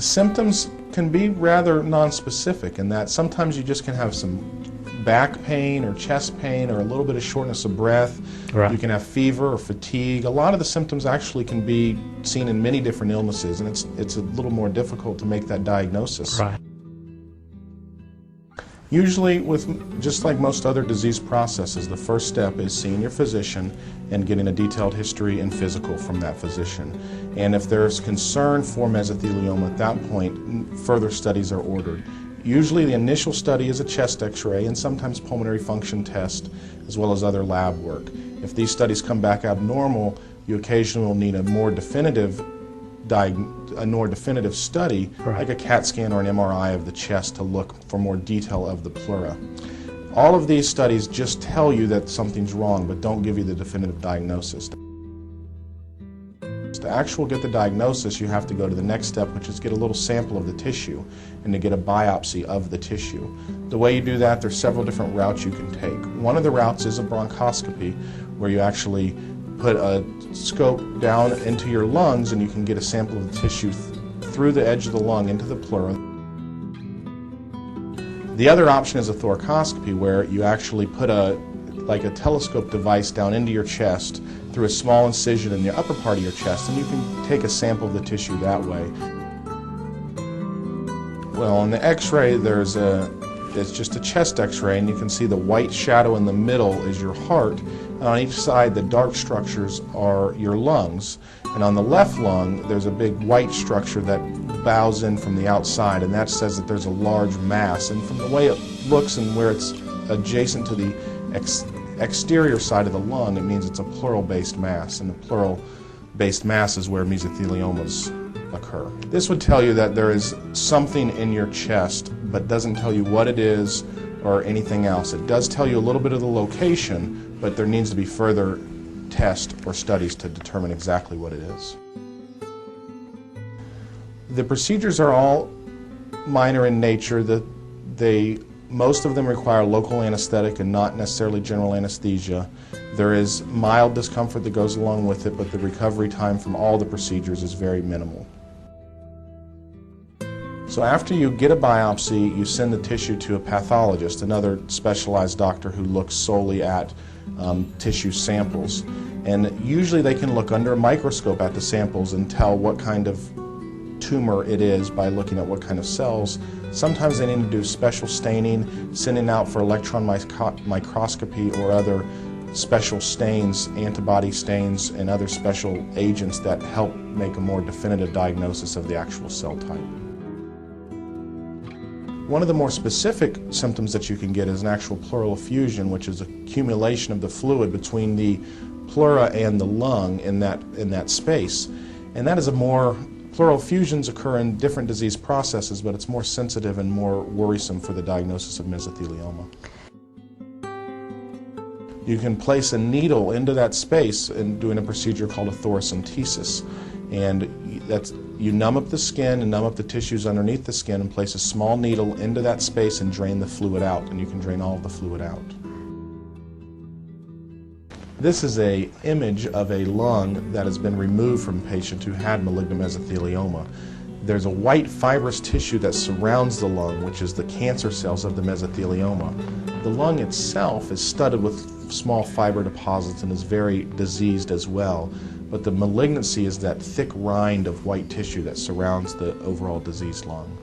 Symptoms can be rather nonspecific in that sometimes you just can have some back pain or chest pain or a little bit of shortness of breath. Right. You can have fever or fatigue. A lot of the symptoms actually can be seen in many different illnesses, and it's a little more difficult to make that diagnosis. Right. Usually, just like most other disease processes, the first step is seeing your physician and getting a detailed history and physical from that physician. And if there's concern for mesothelioma at that point, further studies are ordered. Usually the initial study is a chest x-ray and sometimes pulmonary function test, as well as other lab work. If these studies come back abnormal, you occasionally will need a more definitive study, right, like a CAT scan or an MRI of the chest to look for more detail of the pleura. All of these studies just tell you that something's wrong, but don't give you the definitive diagnosis. To actually get the diagnosis, you have to go to the next step, which is get a little sample of the tissue and to get a biopsy of the tissue. The way you do that, there's several different routes you can take. One of the routes is a bronchoscopy, where you actually put a scope down into your lungs and you can get a sample of the tissue through the edge of the lung into the pleura. The other option is a thoracoscopy, where you actually put like a telescope device down into your chest through a small incision in the upper part of your chest, and you can take a sample of the tissue that way. Well, on the x-ray, it's just a chest x-ray, and you can see the white shadow in the middle is your heart, and on each side the dark structures are your lungs. And on the left lung, there's a big white structure that bows in from the outside, and that says that there's a large mass. And from the way it looks and where it's adjacent to the exterior side of the lung, it means it's a pleural-based mass, and the pleural-based mass is where mesotheliomas occur. This would tell you that there is something in your chest, but doesn't tell you what it is or anything else. It does tell you a little bit of the location, but there needs to be further tests or studies to determine exactly what it is. The procedures are all minor in nature. Most of them require local anesthetic and not necessarily general anesthesia. There is mild discomfort that goes along with it, but the recovery time from all the procedures is very minimal. So after you get a biopsy, you send the tissue to a pathologist, another specialized doctor who looks solely at tissue samples. And usually they can look under a microscope at the samples and tell what kind of tumor it is by looking at what kind of cells. Sometimes they need to do special staining, sending out for electron microscopy or other special stains, antibody stains, and other special agents that help make a more definitive diagnosis of the actual cell type. One of the more specific symptoms that you can get is an actual pleural effusion, which is accumulation of the fluid between the pleura and the lung in that space. And that is pleural effusions occur in different disease processes, but it's more sensitive and more worrisome for the diagnosis of mesothelioma. You can place a needle into that space and doing a procedure called a thoracentesis. And you numb up the skin and numb up the tissues underneath the skin and place a small needle into that space and drain the fluid out, and you can drain all of the fluid out. This is an image of a lung that has been removed from a patient who had malignant mesothelioma. There's a white fibrous tissue that surrounds the lung, which is the cancer cells of the mesothelioma. The lung itself is studded with small fiber deposits and is very diseased as well, but the malignancy is that thick rind of white tissue that surrounds the overall diseased lung.